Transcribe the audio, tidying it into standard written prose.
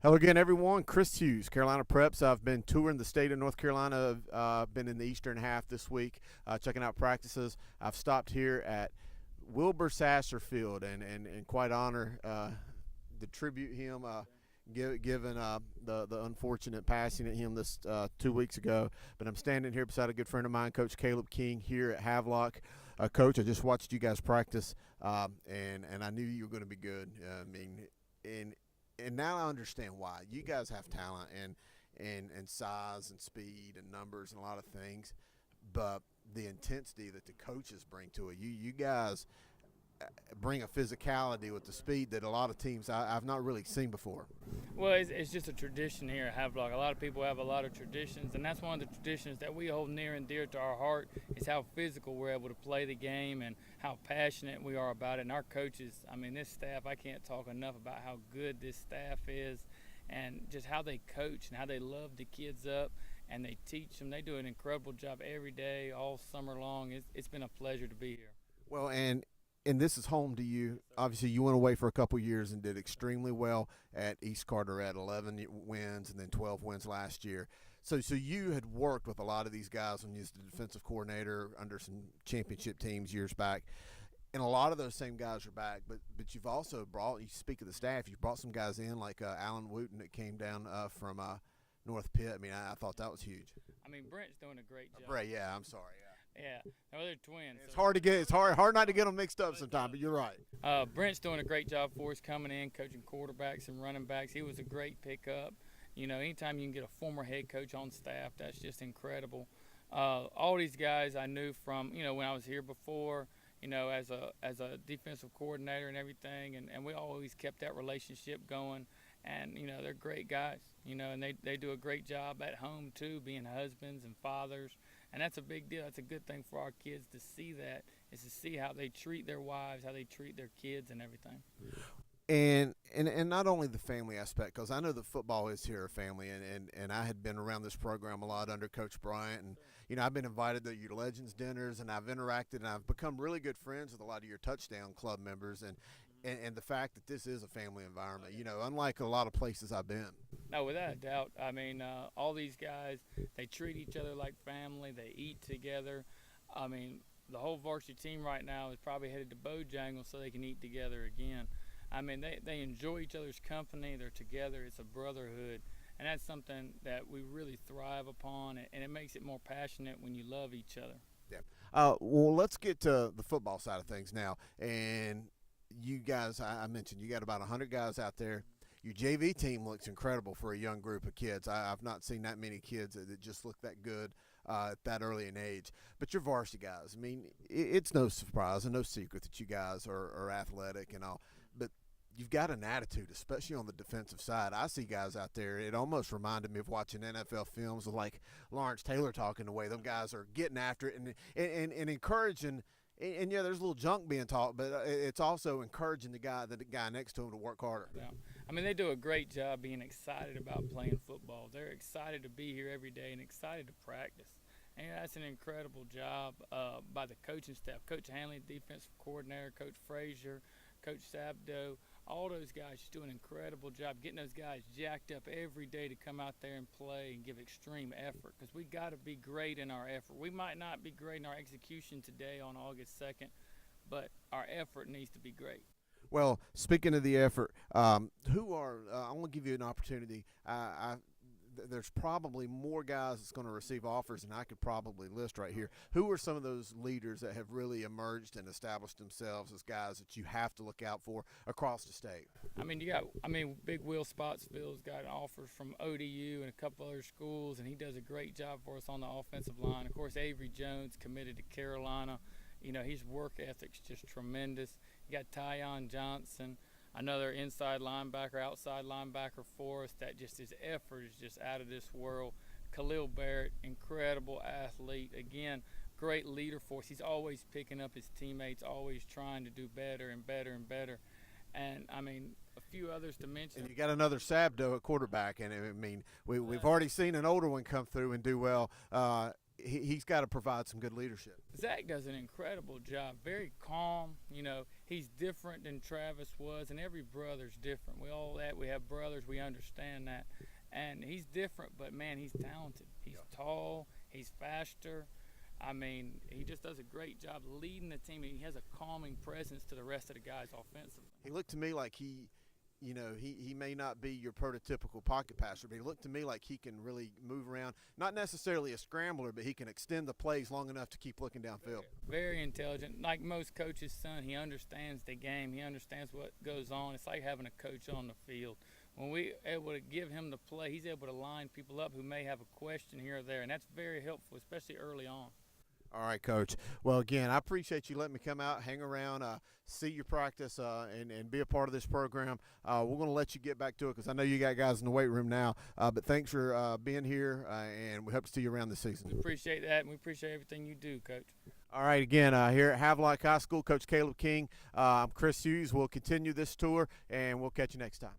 Hello again, everyone. Chris Hughes, Carolina Preps. I've been touring the state of North Carolina. Been in the eastern half this week, checking out practices. I've stopped here at Wilbur Sasser Field and quite honor to tribute him, given the unfortunate passing at him this 2 weeks ago. But I'm standing here beside a good friend of mine, Coach Caleb King, here at Havelock. Coach, I just watched you guys practice, and I knew you were going to be good. And now I understand why. You guys have talent and size and speed and numbers and a lot of things, but the intensity that the coaches bring to it, you guys bring a physicality with the speed that a lot of teams I've not really seen before. Well, it's just a tradition here at Havelock. A lot of people have a lot of traditions, and that's one of the traditions that we hold near and dear to our heart is how physical we're able to play the game and how passionate we are about it. And our coaches, this staff, I can't talk enough about how good this staff is and just how they coach and how they love the kids up and they teach them. They do an incredible job every day, all summer long. It's been a pleasure to be here. Well, and this is home to you. Obviously, you went away for a couple years and did extremely well at East Carteret, 11 wins and then 12 wins last year. So you had worked with a lot of these guys when you was the defensive coordinator under some championship teams years back. And a lot of those same guys are back, but you've also brought, you speak of the staff, you've brought some guys in like Alan Wooten that came down from North Pitt. I thought that was huge. Brent's doing a great job. Brett, yeah, I'm sorry. Yeah, no, they're twins. It's hard to get. It's hard not to get them mixed up sometimes. But you're right. Brent's doing a great job for us coming in, coaching quarterbacks and running backs. He was a great pickup. Anytime you can get a former head coach on staff, that's just incredible. All these guys I knew from when I was here before. As a defensive coordinator and everything, and we always kept that relationship going. And they're great guys. And they do a great job at home too, being husbands and fathers. And that's a big deal. That's a good thing for our kids to see that, is to see how they treat their wives, how they treat their kids and everything. And not only the family aspect, because I know that football is here a family, and I had been around this program a lot under Coach Bryant, and I've been invited to your Legends dinners, and I've interacted, and I've become really good friends with a lot of your Touchdown Club members, and the fact that this is a family environment, unlike a lot of places I've been. No, without a doubt. All these guys, they treat each other like family. They eat together. The whole varsity team right now is probably headed to Bojangles so they can eat together again. They enjoy each other's company. They're together. It's a brotherhood. And that's something that we really thrive upon, and it makes it more passionate when you love each other. Yeah. Well, let's get to the football side of things now. And you guys, I mentioned, you got about 100 guys out there. Your JV team looks incredible for a young group of kids. I've not seen that many kids that just look that good at that early an age. But your varsity guys, it's no surprise and no secret that you guys are athletic and all. But you've got an attitude, especially on the defensive side. I see guys out there, it almost reminded me of watching NFL films of like Lawrence Taylor talking the way them guys are getting after it and encouraging. And yeah, there's a little junk being taught, but it's also encouraging the guy next to him to work harder. Yeah. They do a great job being excited about playing football. They're excited to be here every day and excited to practice. And that's an incredible job by the coaching staff. Coach Hanley, defensive coordinator, Coach Frazier, Coach Sabdo, all those guys just do an incredible job getting those guys jacked up every day to come out there and play and give extreme effort, because we got to be great in our effort. We might not be great in our execution today on August 2nd, but our effort needs to be great. Well, speaking of the effort, I want to give you an opportunity. There's probably more guys that's going to receive offers than I could probably list right here. Who are some of those leaders that have really emerged and established themselves as guys that you have to look out for across the state? Big Will Spotsville's got offers from ODU and a couple other schools, and he does a great job for us on the offensive line. Of course, Avery Jones committed to Carolina. His work ethic's just tremendous. You got Tyon Johnson, another inside linebacker, outside linebacker for us. That just, his effort is just out of this world. Khalil Barrett, incredible athlete. Again, great leader for us. He's always picking up his teammates, always trying to do better and better and better. And a few others to mention. And you got another Sabdo at quarterback, and we've already seen an older one come through and do well. he's got to provide some good leadership. Zach does an incredible job. Very calm. He's different than Travis was, and every brother's different. We have brothers. We understand that, and he's different. But man, he's talented. He's tall. He's faster. I mean, he just does a great job leading the team. He has a calming presence to the rest of the guys offensively. He looked to me like he may not be your prototypical pocket passer, but he looked to me like he can really move around. Not necessarily a scrambler, but he can extend the plays long enough to keep looking downfield. Very intelligent. Like most coaches' son, he understands the game. He understands what goes on. It's like having a coach on the field. When we're able to give him the play, he's able to line people up who may have a question here or there, and that's very helpful, especially early on. All right, Coach. Well, again, I appreciate you letting me come out, hang around, see your practice, and be a part of this program. We're going to let you get back to it because I know you got guys in the weight room now. But thanks for being here, and we hope to see you around this season. We appreciate that, and we appreciate everything you do, Coach. All right, again, here at Havelock High School, Coach Caleb King. I'm Chris Hughes. We'll continue this tour, and we'll catch you next time.